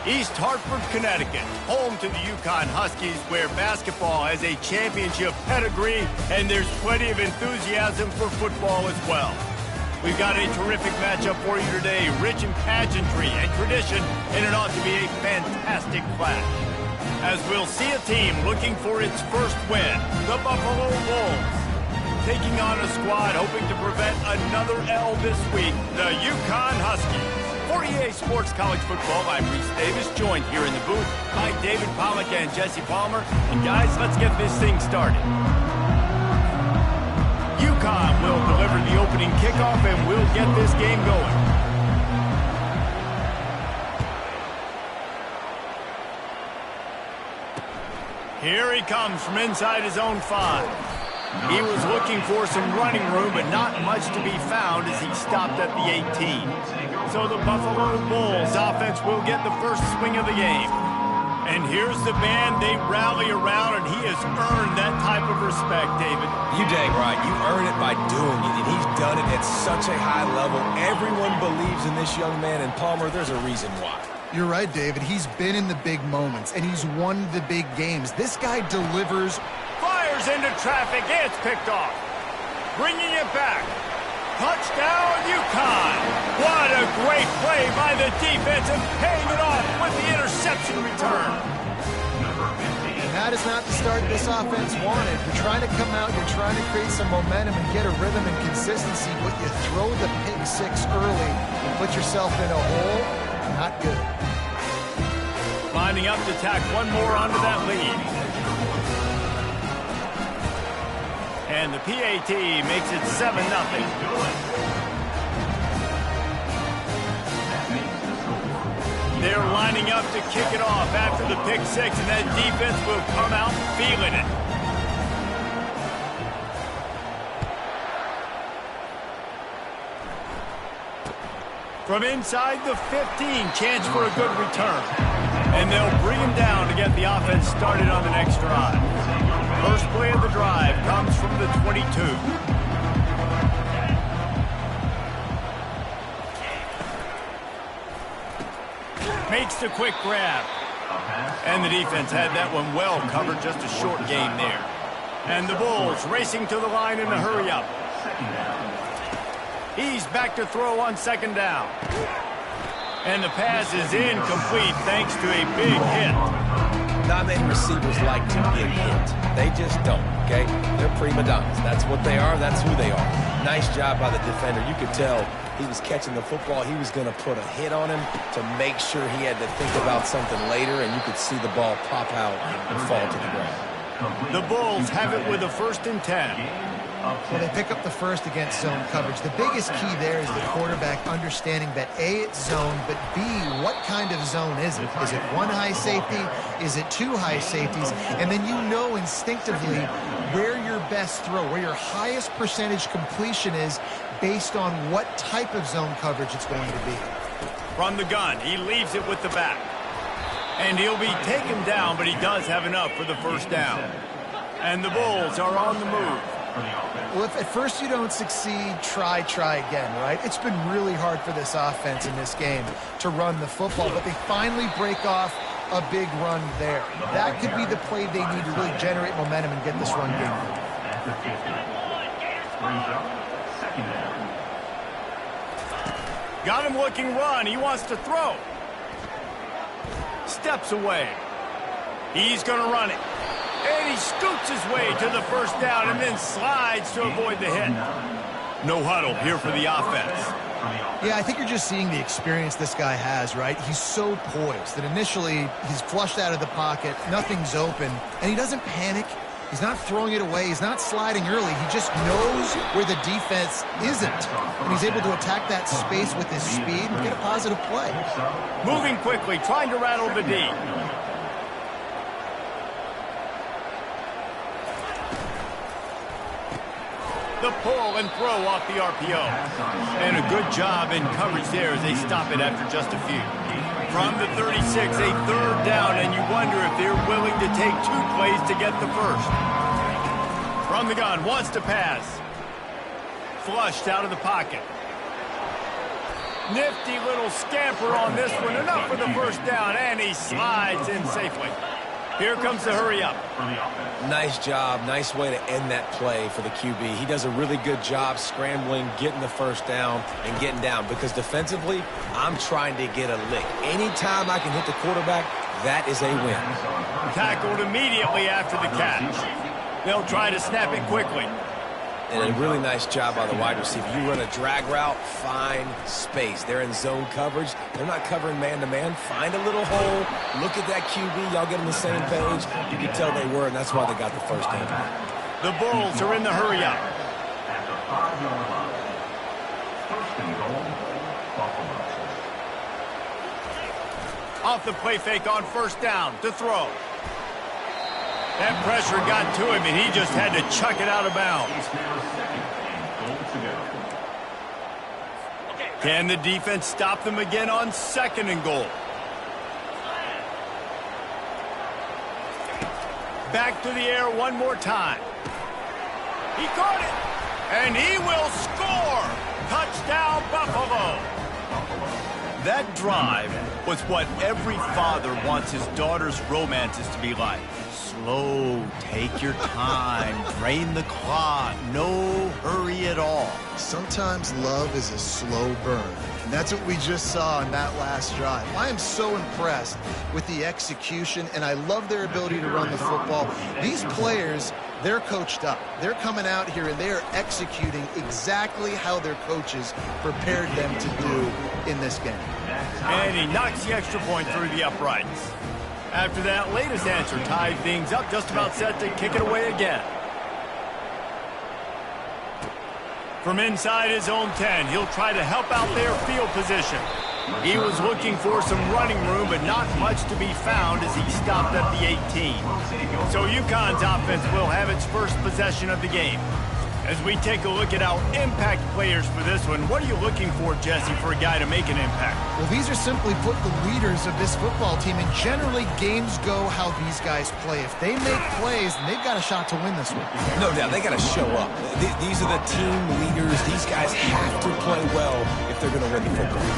East Hartford, Connecticut, home to the Yukon Huskies, where basketball has a championship pedigree and there's plenty of enthusiasm for football as well. We've got a terrific matchup for you today, rich in pageantry and tradition, and it ought to be a fantastic clash. As we'll see a team looking for its first win, the Buffalo Bulls, taking on a squad hoping to prevent another L this week, the Yukon Huskies. For EA Sports College Football, I'm Reese Davis, joined here in the booth by David Pollack and Jesse Palmer. And guys, let's get this thing started. Yukon will deliver the opening kickoff and we'll get this game going. Here he comes from inside his own 5. He was looking for some running room, but not much to be found as he stopped at the 18. So the Buffalo Bulls offense will get the first swing of the game. And here's the band they rally around, and he has earned that type of respect, David. You dang right. You earn it by doing it, and he's done it at such a high level. Everyone believes in this young man, and Palmer, there's a reason why. You're right, David. He's been in the big moments, and he's won the big games. This guy delivers. Fires into traffic. It's picked off. Bringing it back. Touchdown, Yukon. What a great play by the defense and paying it off with the interception return. And that is not the start this offense wanted. You're trying to come out, you're trying to create some momentum and get a rhythm and consistency, but you throw the pick 6 early and put yourself in a hole. Not good. Lining up to tack one more onto that lead. And the PAT makes it 7-0. They're lining up to kick it off after the pick 6, and that defense will come out feeling it. From inside the 15, chance for a good return. And they'll bring him down to get the offense started on the next drive. First play of the drive comes from the 22. Makes the quick grab. And the defense had that one well covered, just a short gain there. And the Bulls racing to the line in a hurry up. He's back to throw on second down. And the pass is incomplete thanks to a big hit. Not many receivers like to get hit. They just don't, okay? They're prima donnas. That's what they are. That's who they are. Nice job by the defender. You could tell he was catching the football. He was going to put a hit on him to make sure he had to think about something later, and you could see the ball pop out and fall to the ground. The Bulls have it with a 1st and 10. Well, they pick up the first against zone coverage. The biggest key there is the quarterback understanding that A, it's zone, but B, what kind of zone is it? Is it 1 high safety? Is it 2 high safeties? And then you know instinctively where your best throw, where your highest percentage completion is based on what type of zone coverage it's going to be. From the gun, he leaves it with the back. And he'll be taken down, but he does have enough for the first down. And the Bulls are on the move. Well, if at first you don't succeed, try again, right? It's been really hard for this offense in this game to run the football, but they finally break off a big run there. That could be the play they need to really generate momentum and get this run game. Got him looking run. He wants to throw. Steps away. He's going to run it. And he scoots his way to the first down and then slides to avoid the hit. No huddle here for the offense. Yeah, I think you're just seeing the experience this guy has, right? He's so poised that initially he's flushed out of the pocket, nothing's open, and he doesn't panic. He's not throwing it away. He's not sliding early. He just knows where the defense isn't. And he's able to attack that space with his speed and get a positive play. Moving quickly, trying to rattle the D. The pull and throw off the RPO. And a good job in coverage there as they stop it after just a few. From the 36, a third down, and you wonder if they're willing to take 2 plays to get the first. From the gun, wants to pass. Flushed out of the pocket. Nifty little scamper on this one. Enough for the first down, and he slides in safely. Here comes the hurry up. Nice job. Nice way to end that play for the QB. He does a really good job scrambling, getting the first down, and getting down. Because defensively, I'm trying to get a lick. Anytime I can hit the quarterback, that is a win. Tackled immediately after the catch. They'll try to snap it quickly. And a really nice job by the wide receiver. You run a drag route, find space. They're in zone coverage. They're not covering man-to-man. Find a little hole. Look at that QB. Y'all get on the same page. You can tell they were, and that's why they got the first down. The Bulls are in the hurry-up. Off the play fake on first down to throw. That pressure got to him, and he just had to chuck it out of bounds. Can the defense stop them again on 2nd and goal? Back to the air one more time. He caught it, and he will score. Touchdown, Buffalo. That drive was what every father wants his daughter's romances to be like. Slow, take your time, drain the clock, no hurry at all. Sometimes love is a slow burn, and that's what we just saw on that last drive. I am so impressed with the execution, and I love their ability to run the football. These players, they're coached up. They're coming out here, and they are executing exactly how their coaches prepared them to do in this game. And he knocks the extra point through the uprights. After that latest answer tied things up, just about set to kick it away again. From inside his own 10, he'll try to help out their field position. He was looking for some running room, but not much to be found as he stopped at the 18. So UConn's offense will have its first possession of the game. As we take a look at our impact players for this one, what are you looking for, Jesse, for a guy to make an impact? Well, these are simply put the leaders of this football team, and generally games go how these guys play. If they make plays, then they've got a shot to win this one. No doubt, they got to show up. These are the team leaders. These guys have to play well if they're going to win the football.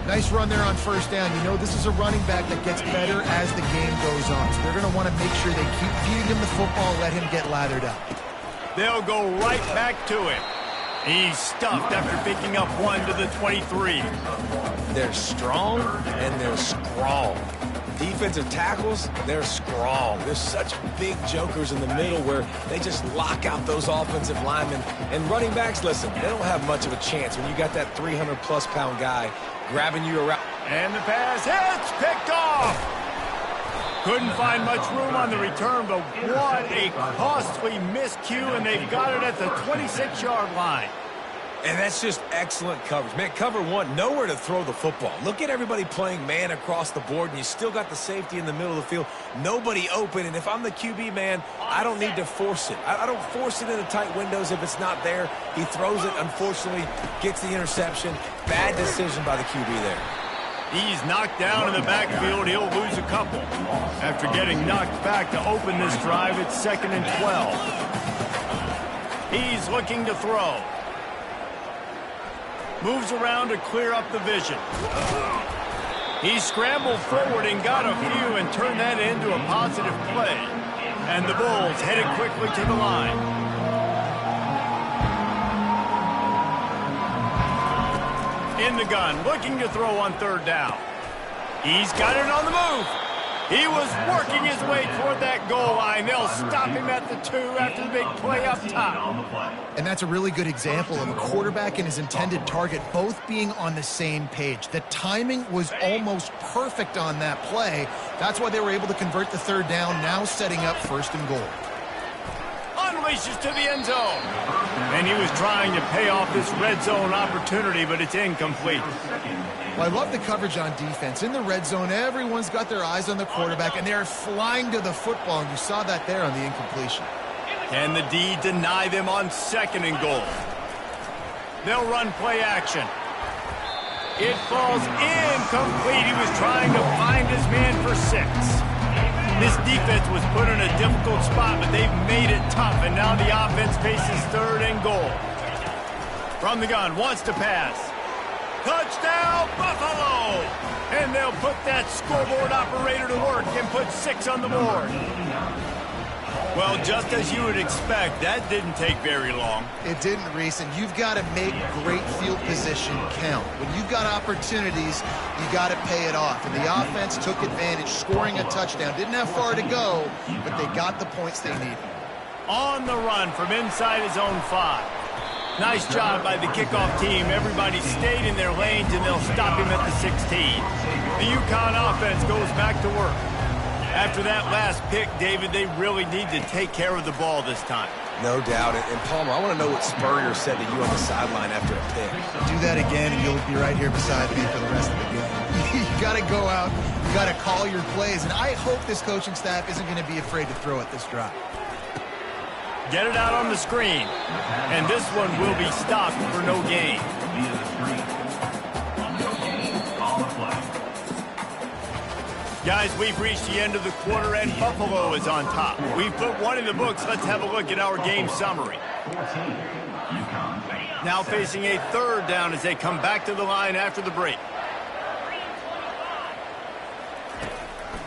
Nice run there on first down. You know, this is a running back that gets better as the game goes on. So they're going to want to make sure they keep feeding him the football, let him get lathered up. They'll go right back to him. He's stuffed after picking up one to the 23. They're strong and they're strong. Defensive tackles, they're strong. There's such big jokers in the middle where they just lock out those offensive linemen. And running backs, listen, they don't have much of a chance when you got that 300-plus pound guy grabbing you around. And the pass hits, picked off. Couldn't find much room on the return, but what a costly miscue, and they've got it at the 26-yard line. And that's just excellent coverage. Man, cover one, nowhere to throw the football. Look at everybody playing man across the board, and you still got the safety in the middle of the field. Nobody open, and if I'm the QB, man, I don't need to force it. I don't force it into tight windows if it's not there. He throws it, unfortunately, gets the interception. Bad decision by the QB there. He's knocked down in the backfield. He'll lose a couple. After getting knocked back to open this drive, it's 2nd and 12. He's looking to throw. Moves around to clear up the vision. He scrambled forward and got a few and turned that into a positive play. And the Bulls headed quickly to the line. In the gun, looking to throw on 3rd down. He's got it on the move. He was working his way toward that goal line. They'll stop him at the 2 after the big play up top. And that's a really good example of a quarterback and his intended target both being on the same page. The timing was almost perfect on that play. That's why they were able to convert the 3rd down, now setting up 1st and goal. Unleashes to the end zone. And he was trying to pay off this red zone opportunity, but it's incomplete. Well, I love the coverage on defense. In the red zone, everyone's got their eyes on the quarterback, and they're flying to the football, and you saw that there on the incompletion. Can the D deny them on 2nd and goal? They'll run play action. It falls incomplete. He was trying to find his man for 6. This defense was put in a difficult spot, but they've made it tough, and now the offense faces 3rd and goal. From the gun, wants to pass. Touchdown, Buffalo! And they'll put that scoreboard operator to work and put 6 on the board. Well, just as you would expect, that didn't take very long. It didn't, Reese, and you've got to make great field position count. When you've got opportunities, you got to pay it off. And the offense took advantage, scoring a touchdown. Didn't have far to go, but they got the points they needed. On the run from inside his own 5. Nice job by the kickoff team. Everybody stayed in their lanes, and they'll stop him at the 16. The UConn offense goes back to work. After that last pick, David, they really need to take care of the ball this time. No doubt. And Palmer, I want to know what Spurrier said to you on the sideline after a pick. Do that again, and you'll be right here beside me for the rest of the game. You got to go out. You got to call your plays, and I hope this coaching staff isn't going to be afraid to throw it this drive. Get it out on the screen. And this one will be stopped for no gain. Guys, we've reached the end of the quarter, and Buffalo is on top. We've put one in the books. Let's have a look at our game summary. Now facing a 3rd down as they come back to the line after the break.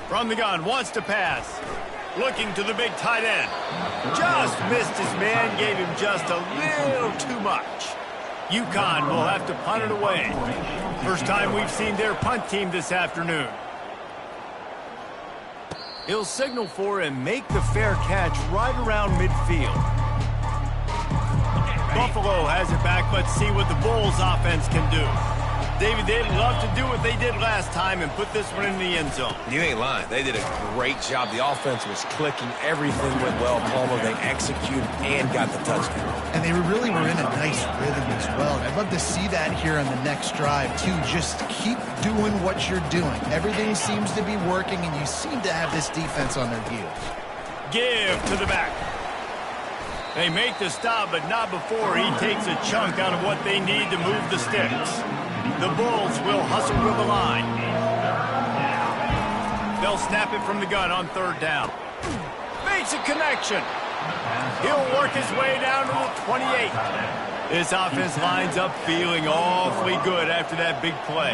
From the gun, wants to pass. Looking to the big tight end. Just missed his man, gave him just a little too much. UConn will have to punt it away. First time we've seen their punt team this afternoon. He'll signal for and make the fair catch right around midfield. Buffalo has it back. Let's see what the Bulls offense can do. David, they'd love to do what they did last time and put this one in the end zone. You ain't lying. They did a great job. The offense was clicking. Everything went well. Palmer, they executed and got the touchdown. And they really were in a nice rhythm as well. And I'd love to see that here on the next drive, too. Just keep doing what you're doing. Everything seems to be working, and you seem to have this defense on their heels. Give to the back. They make the stop, but not before he takes a chunk out of what they need to move the sticks. The Bulls will hustle to the line. They'll snap it from the gun on 3rd down. Makes a connection. He'll work his way down to the 28. This offense lines up feeling awfully good after that big play.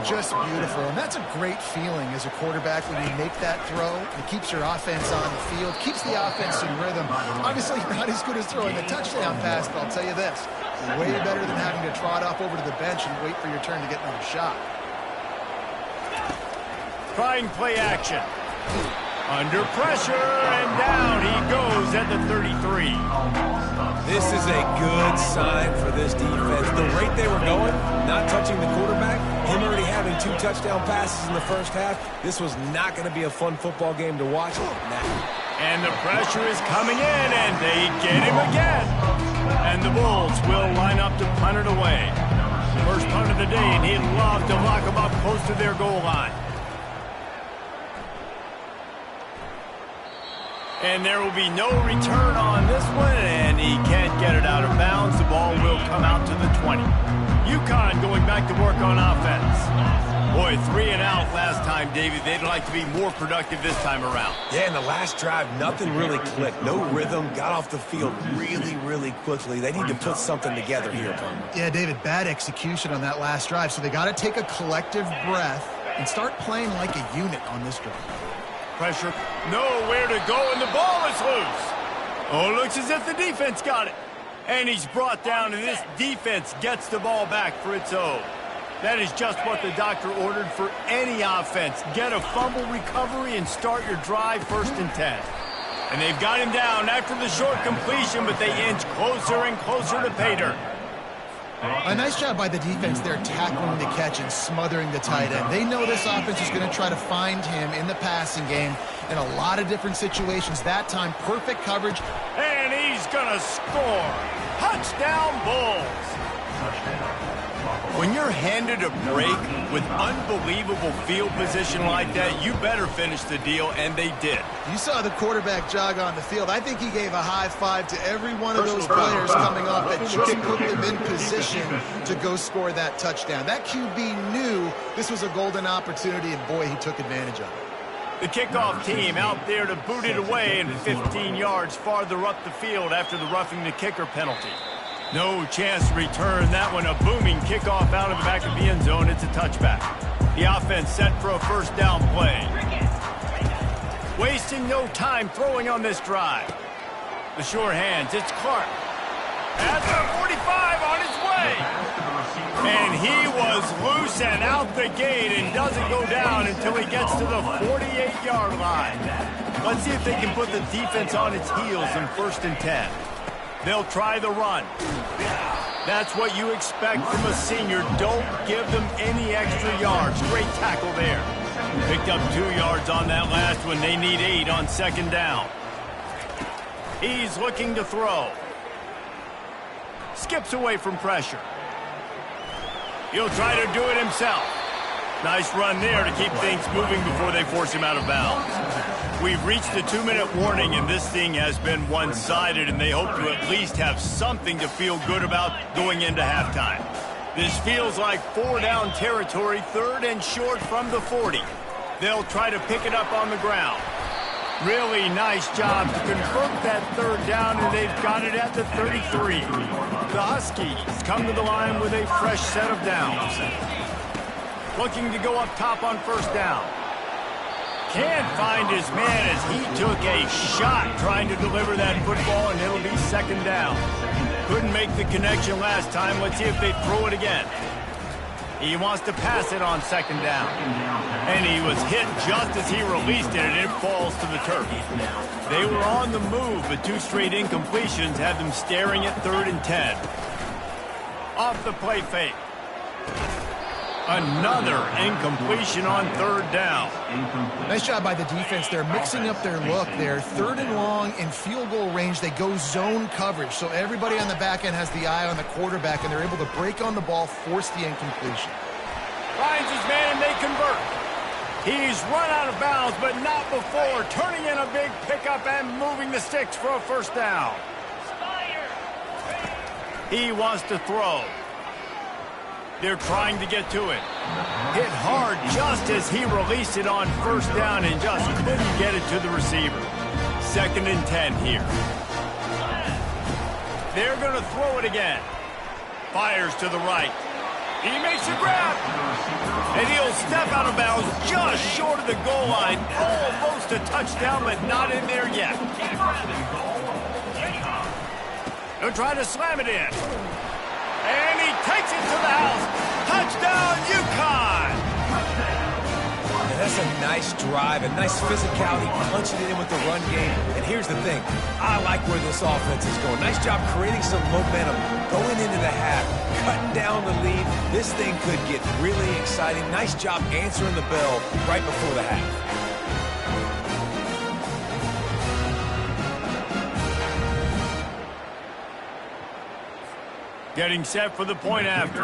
Just beautiful, and that's a great feeling as a quarterback when you make that throw. It keeps your offense on the field, keeps the offense in rhythm. Obviously not as good as throwing a touchdown pass, but I'll tell you this, way better than having to trot off over to the bench and wait for your turn to get another shot. Trying play action. Under pressure, and down he goes at the 33. This is a good sign for this defense. The rate they were going, not touching the quarterback, him already having 2 touchdown passes in the first half, this was not going to be a fun football game to watch. And the pressure is coming in, and they get him again. And the Bulls will line up to punt it away. First punt of the day, and he'd love to lock them up close to their goal line. And there will be no return on this one, and he can't get it out of bounds. The ball will come out to the 20. UConn going back to work on offense. Boy, 3 and out last time, David. They'd like to be more productive this time around. Yeah, in the last drive, nothing really clicked. No rhythm, got off the field really, really quickly. They need to put something together here, Palmer. Yeah, David, bad execution on that last drive, so they got to take a collective breath and start playing like a unit on this drive. Pressure, nowhere to go, and the ball is loose. Oh, looks as if the defense got it. And he's brought down, and this defense gets the ball back for its own. That is just what the doctor ordered for any offense. Get a fumble recovery and start your drive 1st and 10. And they've got him down after the short completion, but they inch closer and closer to pay dirt. A nice job by the defense there tackling the catch and smothering the tight end. They know this offense is going to try to find him in the passing game in a lot of different situations. That time, perfect coverage. And he's going to score. Touchdown, Bulls. When you're handed a break with unbelievable field position like that, you better finish the deal, and they did. You saw the quarterback jog on the field. I think he gave a high five to every one of those players coming off that just put them in position to go score that touchdown. That QB knew this was a golden opportunity, and boy, he took advantage of it. The kickoff team out there to boot it away and 15 yards farther up the field after the roughing the kicker penalty. No chance to return that one. A booming kickoff out of the back of the end zone. It's a touchback. The offense set for a first down play. Wasting no time throwing on this drive. The sure hands. It's Clark. At the 45 on his way. And he was loose and out the gate and doesn't go down until he gets to the 48-yard line. Let's see if they can put the defense on its heels in 1st and 10. They'll try the run. That's what you expect from a senior. Don't give them any extra yards. Great tackle there. Picked up 2 yards on that last one. They need 8 on 2nd down. He's looking to throw. Skips away from pressure. He'll try to do it himself. Nice run there to keep things moving before they force him out of bounds. We've reached the 2-minute warning, and this thing has been one-sided, and they hope to at least have something to feel good about going into halftime. This feels like 4-down territory, 3rd and short from the 40. They'll try to pick it up on the ground. Really nice job to convert that 3rd down, and they've got it at the 33. The Huskies come to the line with a fresh set of downs. Looking to go up top on 1st down. Can't find his man as he took a shot trying to deliver that football, and it'll be 2nd down. Couldn't make the connection last time. Let's see if they throw it again. He wants to pass it on 2nd down. And he was hit just as he released it, and it falls to the turf. They were on the move, but 2 straight incompletions had them staring at 3rd and 10. Off the play fake. Another incompletion on 3rd down. Nice job by the defense. They're mixing up their look there. 3rd and long in field goal range. They go zone coverage. So everybody on the back end has the eye on the quarterback, and they're able to break on the ball, force the incompletion. Finds his man, and they convert. He's run out of bounds, but not before. Turning in a big pickup and moving the sticks for a 1st down. He wants to throw. They're trying to get to it. Hit hard just as he released it on 1st down and just couldn't get it to the receiver. 2nd and 10 here. They're going to throw it again. Fires to the right. He makes a grab. And he'll step out of bounds just short of the goal line. Almost a touchdown, but not in there yet. They'll try to slam it in. And he takes it to the house. Touchdown, UConn! And that's a nice drive, a nice physicality, punching it in with the run game. And here's the thing. I like where this offense is going. Nice job creating some momentum, going into the half, cutting down the lead. This thing could get really exciting. Nice job answering the bell right before the half. Getting set for the point after.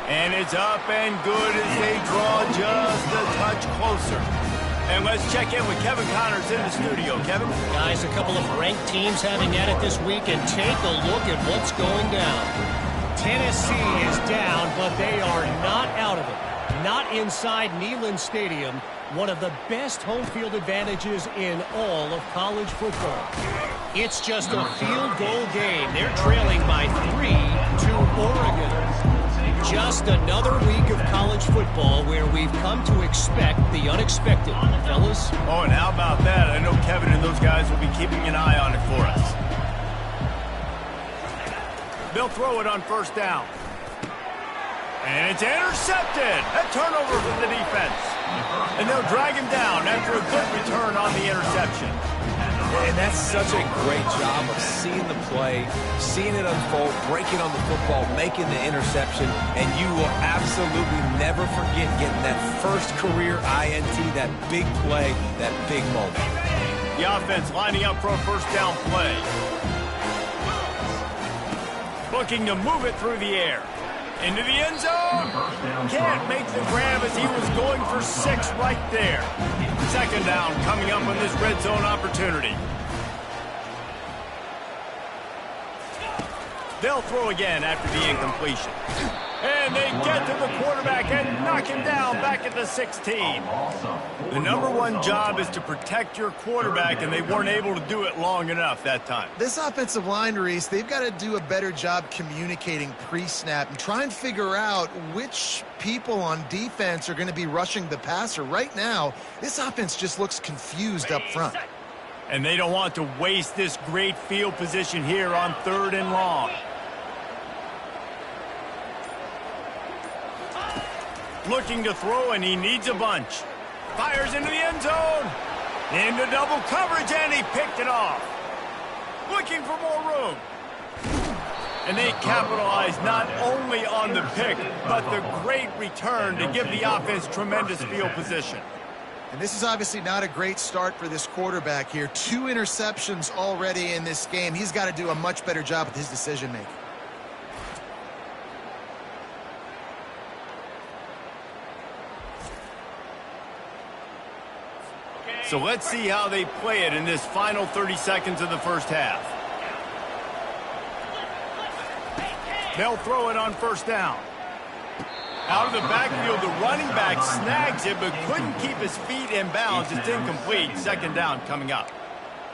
And it's up and good as they draw just a touch closer. And let's check in with Kevin Connors in the studio. Kevin? Guys, a couple of ranked teams having at it this week, and take a look at what's going down. Tennessee is down, but they are not out of it. Not inside Neyland Stadium, one of the best home field advantages in all of college football. It's just a field goal game. They're trailing by 3 to Oregon. Just another week of college football where we've come to expect the unexpected. Fellas? Oh, and how about that? I know Kevin and those guys will be keeping an eye on it for us. They'll throw it on 1st down. And it's intercepted. A turnover for the defense. And they'll drag him down after a good return on the interception. And that's such a great job of seeing the play, seeing it unfold, breaking on the football, making the interception, and you will absolutely never forget getting that first career INT, that big play, that big moment. The offense lining up for a 1st down play. Looking to move it through the air. Into the end zone. Can't make the grab as he was going for 6 right there. 2nd down coming up on this red zone opportunity. They'll throw again after the incompletion. And And they get to the quarterback and knock him down back at the 16. The number one job is to protect your quarterback, and they weren't able to do it long enough that time. This offensive line, Reese, they've got to do a better job communicating pre-snap and try and figure out which people on defense are going to be rushing the passer. Right now, this offense just looks confused up front. And they don't want to waste this great field position here on 3rd and long. Looking to throw, and he needs a bunch. Fires into the end zone. Into double coverage, and he picked it off. Looking for more room. And they capitalize not only on the pick, but the great return to give the offense tremendous field position. And this is obviously not a great start for this quarterback here. 2 interceptions already in this game. He's got to do a much better job with his decision-making. So let's see how they play it in this final 30 seconds of the first half. They'll throw it on 1st down. Out of the backfield, the running back snags it, but couldn't keep his feet in bounds. It's incomplete. 2nd down coming up.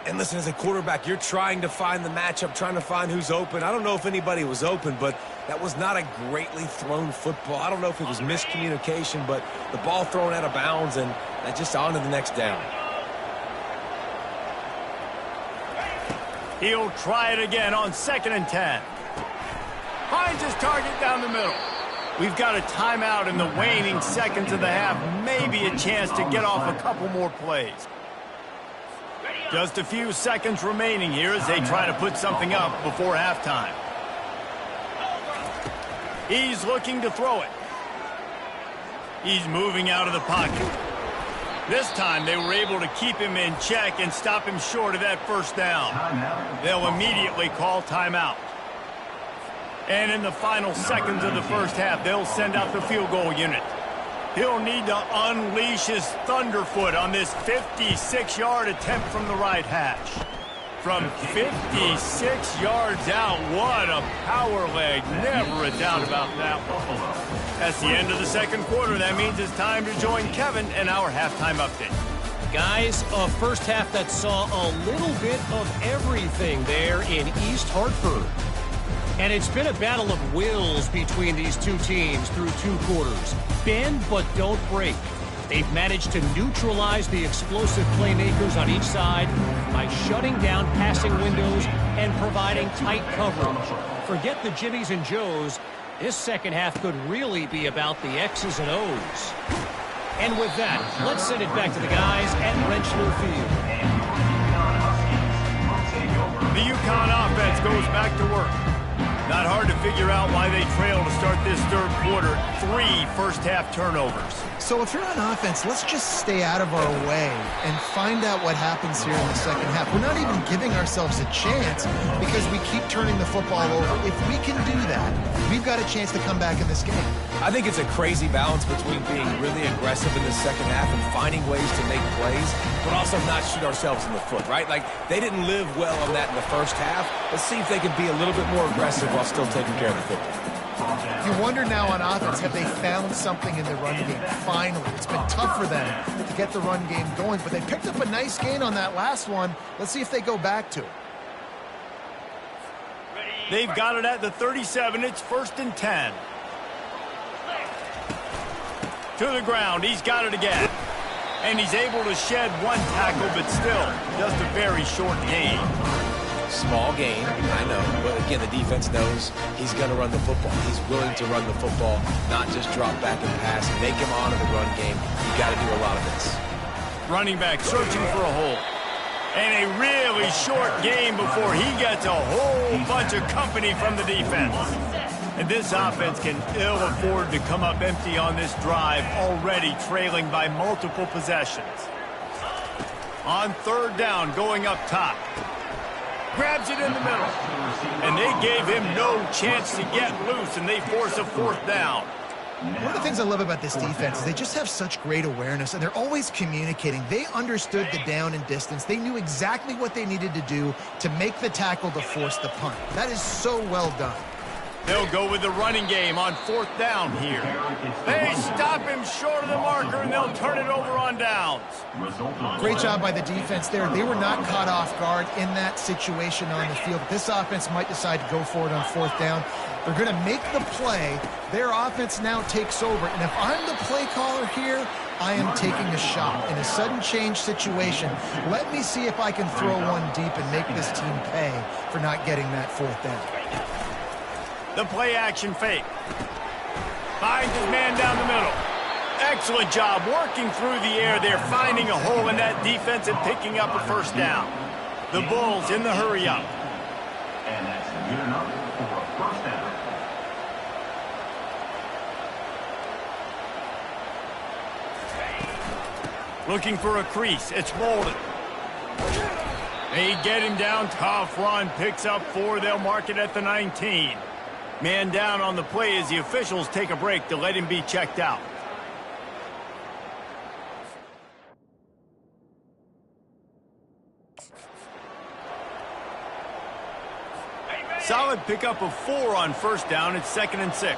And listen, as a quarterback, you're trying to find the matchup, trying to find who's open. I don't know if anybody was open, but that was not a greatly thrown football. I don't know if it was miscommunication, but the ball thrown out of bounds, and that just on to the next down. He'll try it again on 2nd and 10. Finds his target down the middle. We've got a timeout in the waning seconds of the half. Maybe a chance to get off a couple more plays. Just a few seconds remaining here as they try to put something up before halftime. He's looking to throw it. He's moving out of the pocket. This time they were able to keep him in check and stop him short of that 1st down. They'll immediately call timeout. And in the final seconds of the first half, they'll send out the field goal unit. He'll need to unleash his thunderfoot on this 56-yard attempt from the right hash. From 56 yards out, what a power leg. Never a doubt about that one. That's the end of the 2nd quarter. That means it's time to join Kevin in our halftime update. Guys, a first half that saw a little bit of everything there in East Hartford. And it's been a battle of wills between these two teams through 2 quarters. Bend but don't break. They've managed to neutralize the explosive playmakers on each side by shutting down passing windows and providing tight coverage. Forget the Jimmies and Joes. This second half could really be about the X's and O's. And with that, let's send it back to the guys at Wrenchler Field. The UConn offense goes back to work. Not hard to figure out why they trail to start this 3rd quarter. 3 first-half turnovers. So if you're on offense, let's just stay out of our way and find out what happens here in the second half. We're not even giving ourselves a chance because we keep turning the football over. If we can do that, we've got a chance to come back in this game. I think it's a crazy balance between being really aggressive in the second half and finding ways to make plays, but also not shoot ourselves in the foot, right? Like, they didn't live well on that in the first half. Let's see if they can be a little bit more aggressive while still taking care of the football. You wonder now on offense, have they found something in the run game? Finally, it's been tough for them to get the run game going, but they picked up a nice gain on that last one. Let's see if they go back to it. They've got it at the 37. It's 1st and 10. To the ground. He's got it again. And he's able to shed 1 tackle, but still just a very short gain. Small gain, I know, but again, the defense knows he's going to run the football. He's willing to run the football, not just drop back and pass. Make him honor the run game. You got to do a lot of this. Running back searching for a hole. And a really short game before he gets a whole bunch of company from the defense. And this offense can ill afford to come up empty on this drive, already trailing by multiple possessions. On 3rd down, going up top. Grabs it in the middle. And they gave him no chance to get loose, and they force a 4th down. One of the things I love about this defense is they just have such great awareness, and they're always communicating. They understood the down and distance. They knew exactly what they needed to do to make the tackle to force the punt. That is so well done. They'll go with the running game on 4th down here. They stop him short of the marker, and they'll turn it over on downs. Great job by the defense there. They were not caught off guard in that situation on the field. This offense might decide to go for it on 4th down. They're going to make the play. Their offense now takes over. And if I'm the play caller here, I am taking a shot. In a sudden change situation, let me see if I can throw one deep and make this team pay for not getting that 4th down. The play action fake. Finds his man down the middle. Excellent job working through the air there, finding a hole in that defense and picking up a 1st down. The Bulls in the hurry up. And that's good enough for a 1st down. Looking for a crease. It's Bolden. They get him down. Tough run. Picks up 4. They'll mark it at the 19. Man down on the play as the officials take a break to let him be checked out. Solid pickup of 4 on 1st down. It's 2nd and 6.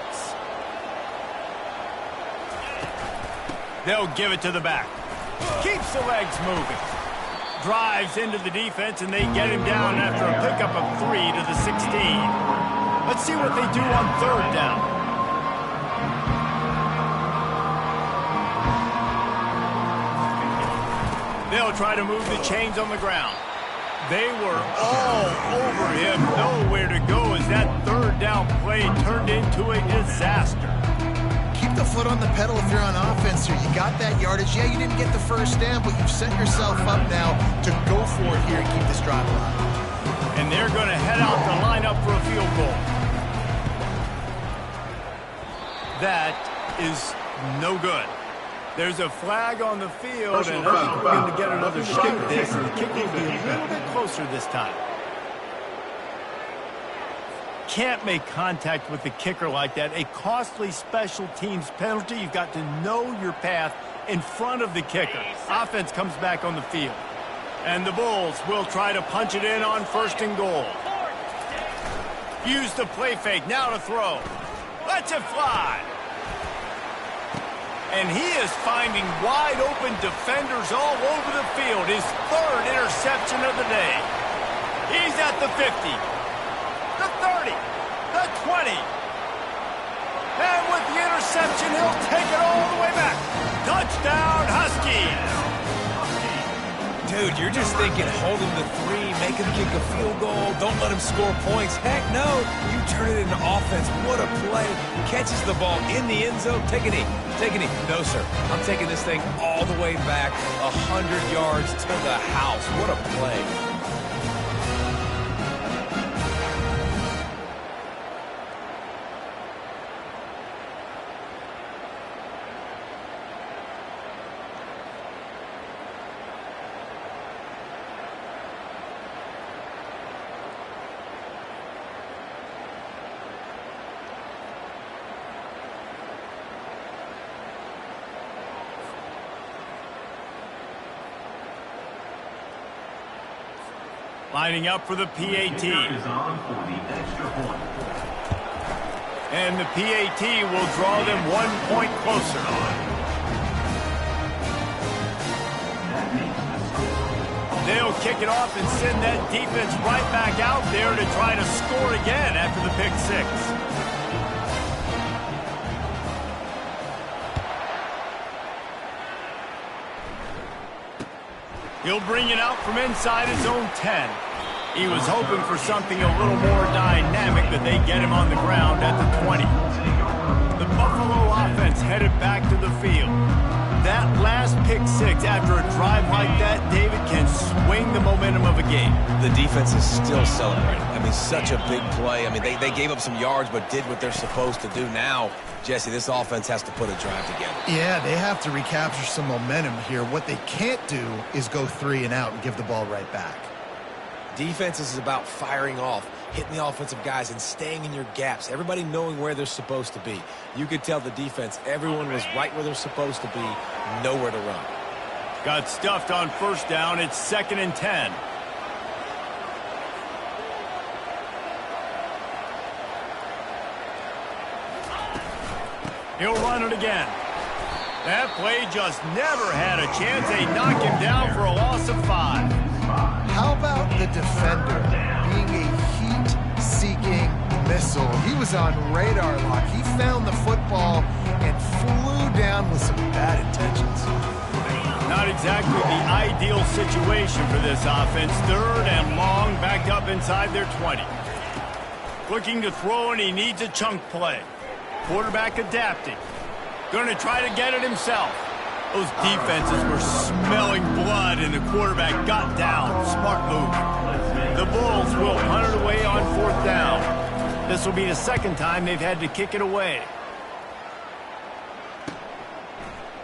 They'll give it to the back. Keeps the legs moving. Drives into the defense, and they get him down after a pickup of 3 to the 16. Let's see what they do on 3rd down. They'll try to move the chains on the ground. They were all over him. Nowhere to go as that 3rd down play turned into a disaster. Keep the foot on the pedal if you're on offense here. You got that yardage. Yeah, you didn't get the 1st down, but you've set yourself up now to go for it here and keep this drive alive. And they're going to head out to line up for a field goal. That is no good. There's a flag on the field, and I think we're going to get another shot at this, and the kick will be a little bit closer this time. Can't make contact with the kicker like that. A costly special teams penalty. You've got to know your path in front of the kicker. Offense comes back on the field. And the Bulls will try to punch it in on 1st and goal. Use the play fake. Now to throw. Lets it fly. And he is finding wide open defenders all over the field. His 3rd interception of the day. He's at the 50. The 30, the 20. And with the interception, he'll take it all the way back. Touchdown, Huskies. Dude, you're just thinking, hold him to 3, make him kick a field goal, don't let him score points. Heck no, you turn it into offense. What a play. Catches the ball in the end zone. Take a knee. Take a knee. No, sir. I'm taking this thing all the way back 100 yards to the house. What a play. Lining up for the PAT. And the PAT will draw them 1 point closer. They'll kick it off and send that defense right back out there to try to score again after the pick 6. He'll bring it out from inside his own 10. He was hoping for something a little more dynamic, but they get him on the ground at the 20. The Buffalo offense headed back to the field. That last pick 6 after a drive like that, David, can swing the momentum of a game. The defense is still celebrating. I mean, such a big play. I mean, they gave up some yards but did what they're supposed to do. Now, Jesse, this offense has to put a drive together. Yeah, they have to recapture some momentum here. What they can't do is go 3 and out and give the ball right back. Defense is about firing off, hitting the offensive guys, and staying in your gaps. Everybody knowing where they're supposed to be. You could tell the defense, everyone was right where they're supposed to be, nowhere to run. Got stuffed on 1st down. It's 2nd and 10. He'll run it again. That play just never had a chance. They knock him down for a loss of 5. How about the defender being a heat-seeking missile? He was on radar lock. He found the football and flew down with some bad intentions. Not exactly the ideal situation for this offense. 3rd and long, backed up inside their 20. Looking to throw, and he needs a chunk play. Quarterback adapting. Going to try to get it himself. Those defenses were smelling blood, and the quarterback got down. Smart move. The Bulls will punt it away on 4th down. This will be the 2nd time they've had to kick it away.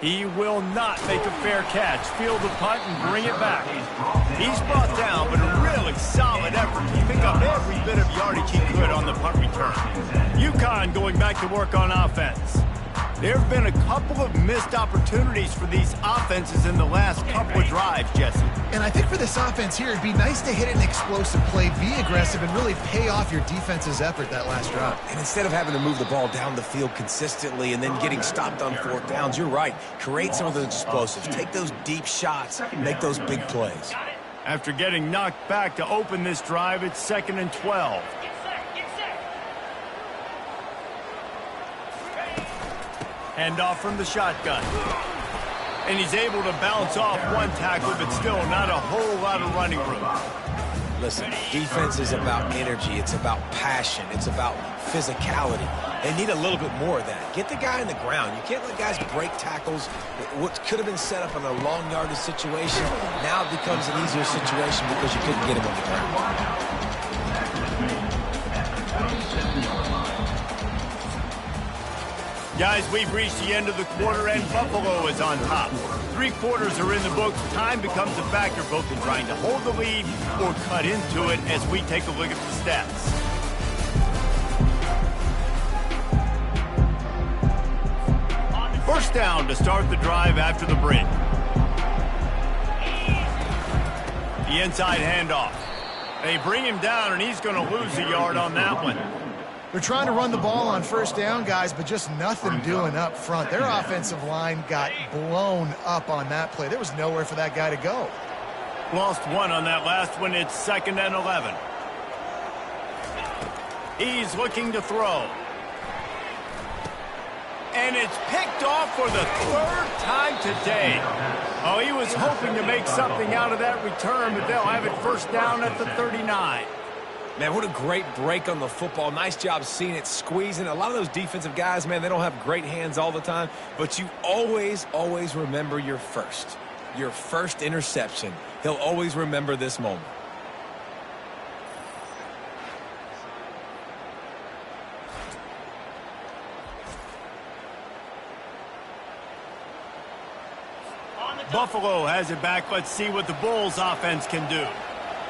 He will not make a fair catch. Field the punt and bring it back. He's brought down, but a really solid effort to pick up every bit of yardage he could on the punt return. UConn going back to work on offense. There have been a couple of missed opportunities for these offenses in the last couple of drives, Jesse. And I think for this offense here, it'd be nice to hit an explosive play, be aggressive, and really pay off your defense's effort that last drive. And instead of having to move the ball down the field consistently and then getting stopped on 4th downs, you're right. Create some of those explosives. Take those deep shots. Make those big plays. After getting knocked back to open this drive, it's 2nd and 12. Handoff from the shotgun. And he's able to bounce off one tackle, but still not a whole lot of running room. Listen, defense is about energy. It's about passion. It's about physicality. They need a little bit more of that. Get the guy on the ground. You can't let guys break tackles. What could have been set up in a long yardage situation now it becomes an easier situation because you couldn't get him on the ground. Guys, we've reached the end of the quarter, and Buffalo is on top. 3 quarters are in the books. Time becomes a factor both in trying to hold the lead or cut into it as we take a look at the stats. First down to start the drive after the break. The inside handoff. They bring him down, and he's going to lose a yard on that one. They're trying to run the ball on first down, guys, but just nothing doing up front. Their offensive line got blown up on that play. There was nowhere for that guy to go. Lost 1 on that last one. It's 2nd and 11. He's looking to throw. And it's picked off for the 3rd time today. Oh, he was hoping to make something out of that return, but they'll have it first down at the 39. Man, what a great break on the football. Nice job seeing it, squeezing. A lot of those defensive guys, man, they don't have great hands all the time, but you always, always remember your first interception. He'll always remember this moment. Buffalo has it back. Let's see what the Bulls offense can do.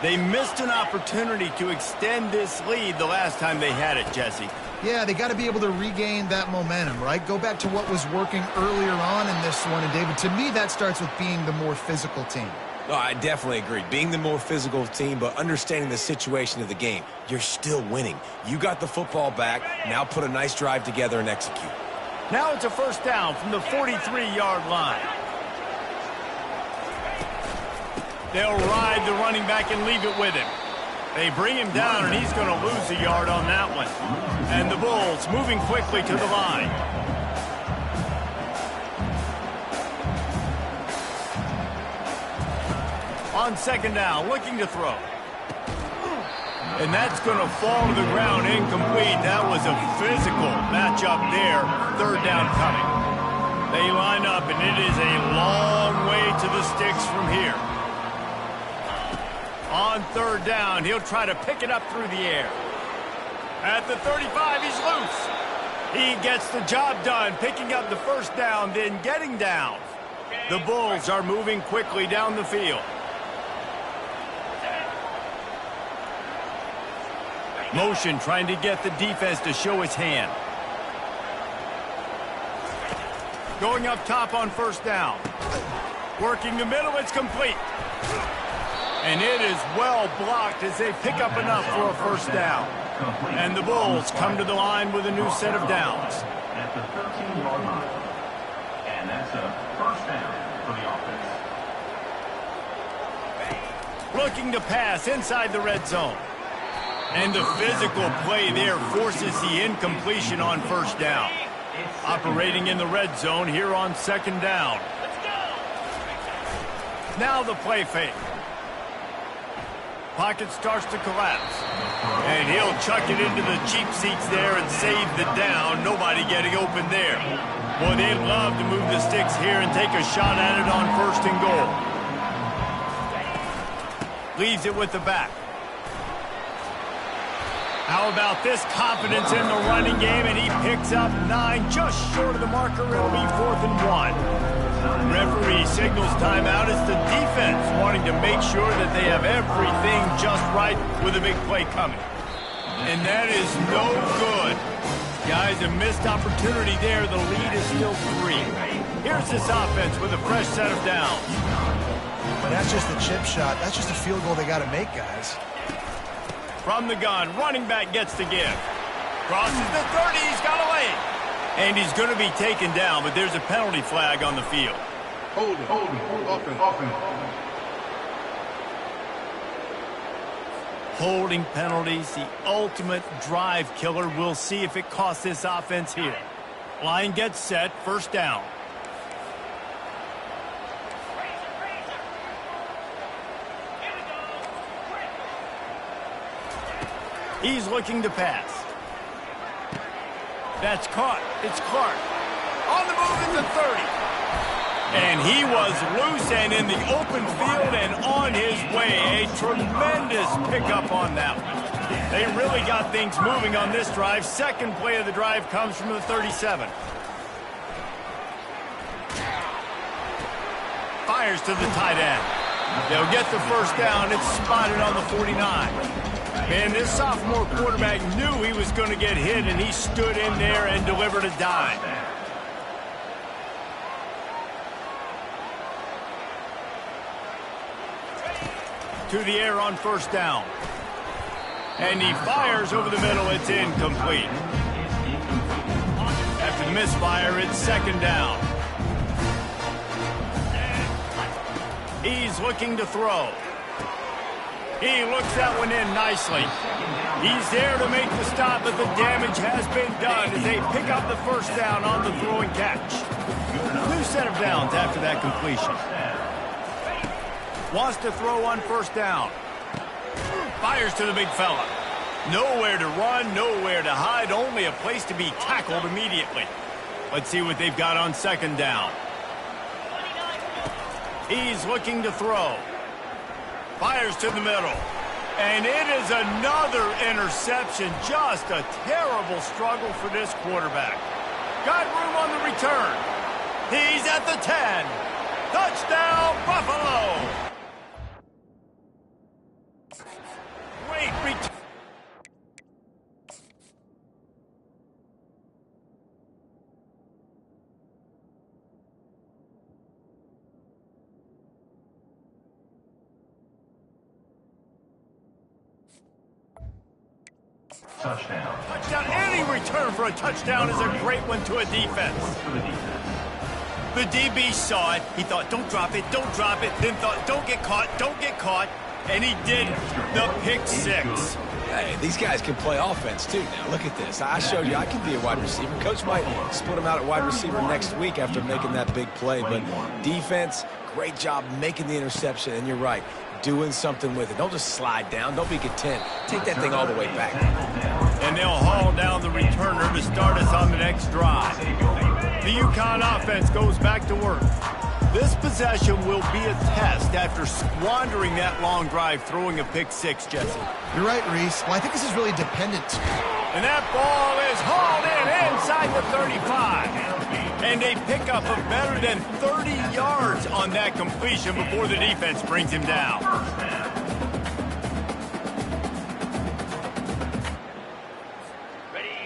They missed an opportunity to extend this lead the last time they had it, Jesse. Yeah, they got to be able to regain that momentum, right? Go back to what was working earlier on in this one. And, David, to me, that starts with being the more physical team. No, I definitely agree. Being the more physical team, but understanding the situation of the game. You're still winning. You got the football back. Now put a nice drive together and execute. Now it's a first down from the 43-yard line. They'll ride the running back and leave it with him. They bring him down, and he's going to lose a yard on that one. And the Bulls moving quickly to the line. On second down, looking to throw. And that's going to fall to the ground incomplete. That was a physical matchup there. Third down coming. They line up, and it is a long way to the sticks from here. On third down, he'll try to pick it up through the air. At the 35, he's loose. He gets the job done, picking up the first down, then getting down. The Bulls are moving quickly down the field. Motion trying to get the defense to show his hand. Going up top on first down. Working the middle, it's complete. And it is well blocked as they pick up enough for a first down. And the Bulls come to the line with a new set of downs. at the 13-yard line. And that's a first down for the offense. Looking to pass inside the red zone. And the physical play there forces the incompletion on first down. Operating in the red zone here on second down. Now the play fake. Pocket starts to collapse. And he'll chuck it into the cheap seats there and save the down. Nobody getting open there. Boy, they'd love to move the sticks here and take a shot at it on first and goal. Leaves it with the back. How about this confidence in the running game, and he picks up 9, just short of the marker. It'll be 4th and 1. Referee signals timeout. It's the defense wanting to make sure that they have everything just right with a big play coming. And that is no good. Guys, a missed opportunity there. The lead is still 3. Here's this offense with a fresh set of downs. But that's just a chip shot. That's just a field goal they got to make, guys. From the gun, running back gets the give. Crosses the 30, he's got away. And he's going to be taken down, but there's a penalty flag on the field. Hold it, offense. Holding penalties, the ultimate drive killer. We'll see if it costs this offense here. Line gets set, first down. He's looking to pass. That's caught. It's Clark. On the move at the 30. And he was loose and in the open field and on his way. A tremendous pickup on that one. They really got things moving on this drive. Second play of the drive comes from the 37. Fires to the tight end. They'll get the first down. It's spotted on the 49. Man, this sophomore quarterback knew he was going to get hit, and he stood in there and delivered a dime. To the air on first down. And he fires over the middle. It's incomplete. After the misfire, it's second down. He's looking to throw. He looks that one in nicely. He's there to make the stop, but the damage has been done as they pick up the first down on the throw and catch. New set of downs after that completion. Wants to throw on first down. Fires to the big fella. Nowhere to run, nowhere to hide, only a place to be tackled immediately. Let's see what they've got on second down. He's looking to throw. Fires to the middle. And it is another interception. Just a terrible struggle for this quarterback. Got room on the return. He's at the 10. Touchdown, Buffalo. Great return. Touchdown. Any return for a touchdown is a great one to a defense. The DB saw it. He thought, don't drop it, don't drop it. Then thought, don't get caught, don't get caught. And he did the pick six. Hey, these guys can play offense, too. Now, look at this. I showed you I can be a wide receiver. Coach might split him out at wide receiver next week after making that big play. But defense, great job making the interception. And you're right, doing something with it. Don't just slide down. Don't be content. Take that thing all the way back. And they'll haul down the returner to start us on the next drive. The UConn offense goes back to work. This possession will be a test after squandering that long drive, throwing a pick six, Jesse. You're right, Reese. Well, I think this is really dependent. And that ball is hauled in inside the 35. And a pickup of better than 30 yards on that completion before the defense brings him down.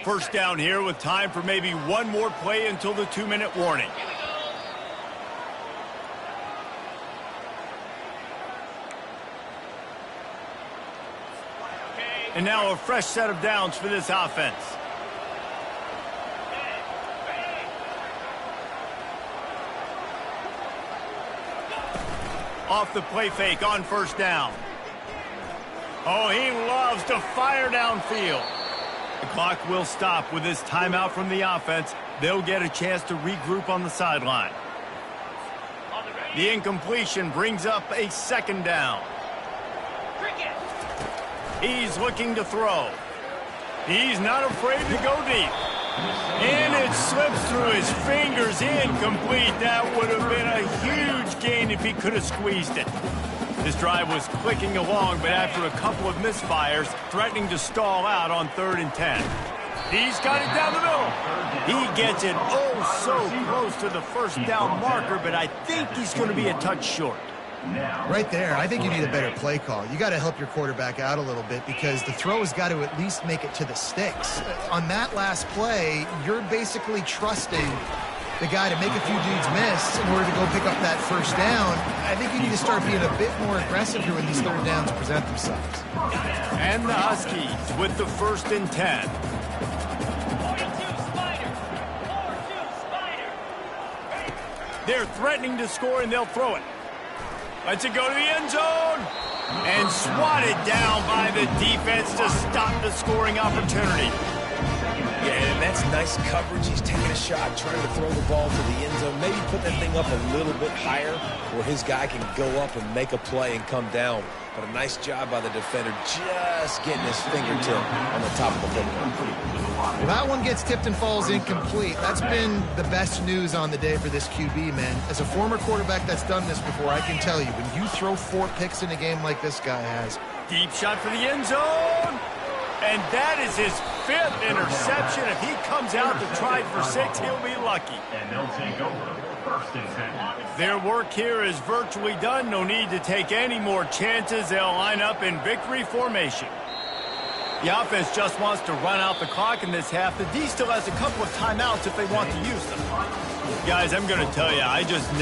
First down here with time for maybe one more play until the 2-minute warning. And now a fresh set of downs for this offense. off the play fake on first down. Oh, he loves to fire downfield. The clock will stop with this timeout from the offense. They'll get a chance to regroup on the sideline. The incompletion brings up a second down. He's looking to throw. He's not afraid to go deep. And it slips through his fingers, incomplete. That would have been a huge gain if he could have squeezed it. This drive was clicking along, but after a couple of misfires, threatening to stall out on 3rd and 10. He's got it down the middle. He gets it oh so close to the first down marker, but I think he's going to be a touch short. Right there, I think you need a better play call. You got to help your quarterback out a little bit because the throw has got to at least make it to the sticks. On that last play, you're basically trusting the guy to make a few dudes miss in order to go pick up that first down. I think you need to start being a bit more aggressive here when these third downs present themselves. And the Huskies with the 1st and 10. They're threatening to score, and they'll throw it. Lets it go to the end zone. And swatted down by the defense to stop the scoring opportunity. Yeah, and that's nice coverage. He's taking a shot, trying to throw the ball to the end zone. Maybe put that thing up a little bit higher where his guy can go up and make a play and come down. But a nice job by the defender just getting his fingertip on the top of the football. Well, that one gets tipped and falls incomplete. That's been the best news on the day for this QB, man. As a former quarterback that's done this before, I can tell you, when you throw 4 picks in a game like this guy has. Deep shot for the end zone. And that is his 5th interception. If he comes out to try for 6, he'll be lucky. And they'll take over 1st and 10. Their work here is virtually done. No need to take any more chances. They'll line up in victory formation. The offense just wants to run out the clock in this half. The D still has a couple of timeouts if they want to use them. Guys, I'm going to tell you, I just